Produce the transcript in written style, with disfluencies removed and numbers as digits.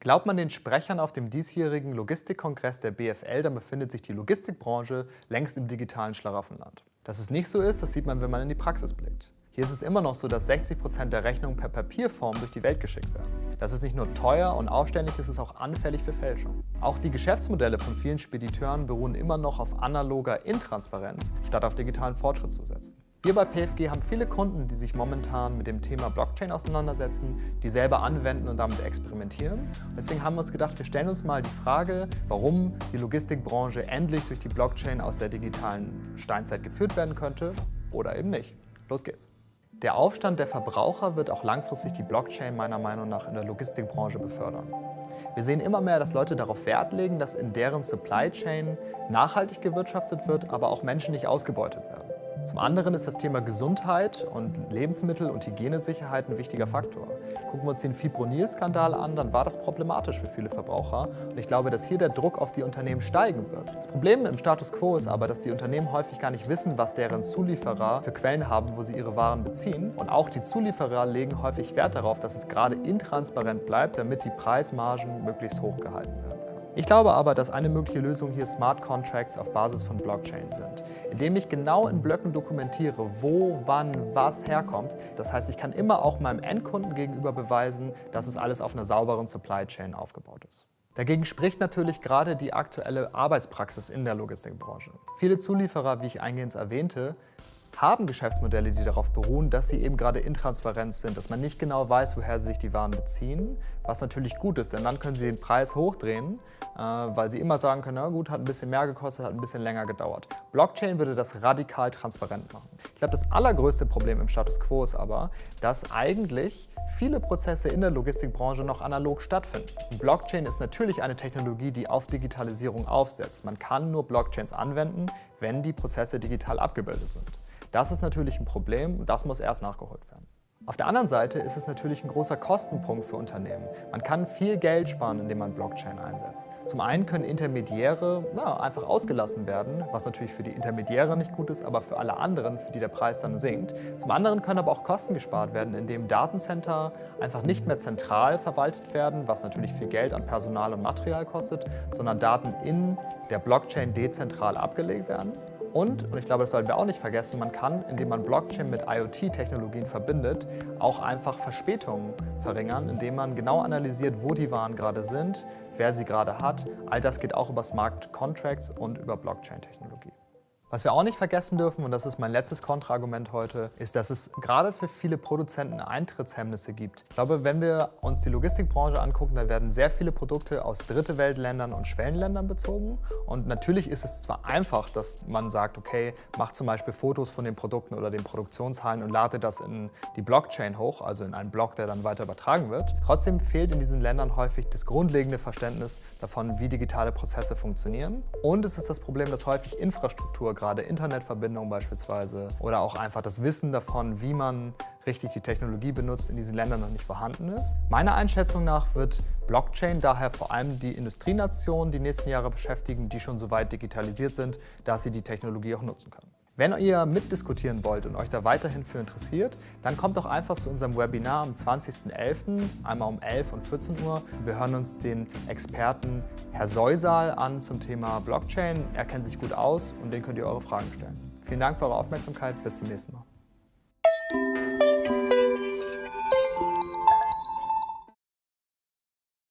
Glaubt man den Sprechern auf dem diesjährigen Logistikkongress der BFL, dann befindet sich die Logistikbranche längst im digitalen Schlaraffenland. Dass es nicht so ist, das sieht man, wenn man in die Praxis blickt. Hier ist es immer noch so, dass 60% der Rechnungen per Papierform durch die Welt geschickt werden. Das ist nicht nur teuer und aufwendig, es ist auch anfällig für Fälschung. Auch die Geschäftsmodelle von vielen Spediteuren beruhen immer noch auf analoger Intransparenz, statt auf digitalen Fortschritt zu setzen. Wir bei PFG haben viele Kunden, die sich momentan mit dem Thema Blockchain auseinandersetzen, die selber anwenden und damit experimentieren. Deswegen haben wir uns gedacht, wir stellen uns mal die Frage, warum die Logistikbranche endlich durch die Blockchain aus der digitalen Steinzeit geführt werden könnte oder eben nicht. Los geht's! Der Aufstand der Verbraucher wird auch langfristig die Blockchain meiner Meinung nach in der Logistikbranche befördern. Wir sehen immer mehr, dass Leute darauf Wert legen, dass in deren Supply Chain nachhaltig gewirtschaftet wird, aber auch Menschen nicht ausgebeutet werden. Zum anderen ist das Thema Gesundheit und Lebensmittel- und Hygienesicherheit ein wichtiger Faktor. Gucken wir uns den Fipronil-Skandal an, dann war das problematisch für viele Verbraucher. Und ich glaube, dass hier der Druck auf die Unternehmen steigen wird. Das Problem im Status quo ist aber, dass die Unternehmen häufig gar nicht wissen, was deren Zulieferer für Quellen haben, wo sie ihre Waren beziehen. Und auch die Zulieferer legen häufig Wert darauf, dass es gerade intransparent bleibt, damit die Preismargen möglichst hoch gehalten werden. Ich glaube aber, dass eine mögliche Lösung hier Smart Contracts auf Basis von Blockchain sind, indem ich genau in Blöcken dokumentiere, wo, wann, was herkommt. Das heißt, ich kann immer auch meinem Endkunden gegenüber beweisen, dass es alles auf einer sauberen Supply Chain aufgebaut ist. Dagegen spricht natürlich gerade die aktuelle Arbeitspraxis in der Logistikbranche. Viele Zulieferer, wie ich eingehend erwähnte, haben Geschäftsmodelle, die darauf beruhen, dass sie eben gerade intransparent sind, dass man nicht genau weiß, woher sie sich die Waren beziehen, was natürlich gut ist, denn dann können sie den Preis hochdrehen, weil sie immer sagen können, na gut, hat ein bisschen mehr gekostet, hat ein bisschen länger gedauert. Blockchain würde das radikal transparent machen. Ich glaube, das allergrößte Problem im Status quo ist aber, dass eigentlich viele Prozesse in der Logistikbranche noch analog stattfinden. Blockchain ist natürlich eine Technologie, die auf Digitalisierung aufsetzt. Man kann nur Blockchains anwenden, wenn die Prozesse digital abgebildet sind. Das ist natürlich ein Problem und das muss erst nachgeholt werden. Auf der anderen Seite ist es natürlich ein großer Kostenpunkt für Unternehmen. Man kann viel Geld sparen, indem man Blockchain einsetzt. Zum einen können Intermediäre einfach ausgelassen werden, was natürlich für die Intermediäre nicht gut ist, aber für alle anderen, für die der Preis dann sinkt. Zum anderen können aber auch Kosten gespart werden, indem Datencenter einfach nicht mehr zentral verwaltet werden, was natürlich viel Geld an Personal und Material kostet, sondern Daten in der Blockchain dezentral abgelegt werden. Und ich glaube, das sollten wir auch nicht vergessen, man kann, indem man Blockchain mit IoT-Technologien verbindet, auch einfach Verspätungen verringern, indem man genau analysiert, wo die Waren gerade sind, wer sie gerade hat. All das geht auch über Smart Contracts und über Blockchain-Technologie. Was wir auch nicht vergessen dürfen, und das ist mein letztes Kontraargument heute, ist, dass es gerade für viele Produzenten Eintrittshemmnisse gibt. Ich glaube, wenn wir uns die Logistikbranche angucken, dann werden sehr viele Produkte aus Dritte Weltländern und Schwellenländern bezogen. Und natürlich ist es zwar einfach, dass man sagt, okay, mach zum Beispiel Fotos von den Produkten oder den Produktionshallen und lade das in die Blockchain hoch, also in einen Block, der dann weiter übertragen wird. Trotzdem fehlt in diesen Ländern häufig das grundlegende Verständnis davon, wie digitale Prozesse funktionieren. Und es ist das Problem, dass häufig Infrastruktur, gerade Internetverbindungen beispielsweise, oder auch einfach das Wissen davon, wie man richtig die Technologie benutzt, in diesen Ländern noch nicht vorhanden ist. Meiner Einschätzung nach wird Blockchain daher vor allem die Industrienationen die nächsten Jahre beschäftigen, die schon so weit digitalisiert sind, dass sie die Technologie auch nutzen können. Wenn ihr mitdiskutieren wollt und euch da weiterhin für interessiert, dann kommt doch einfach zu unserem Webinar am 20.11., einmal um 11 und 14 Uhr. Wir hören uns den Experten Herr Seusal an zum Thema Blockchain. Er kennt sich gut aus und den könnt ihr eure Fragen stellen. Vielen Dank für eure Aufmerksamkeit. Bis zum nächsten Mal.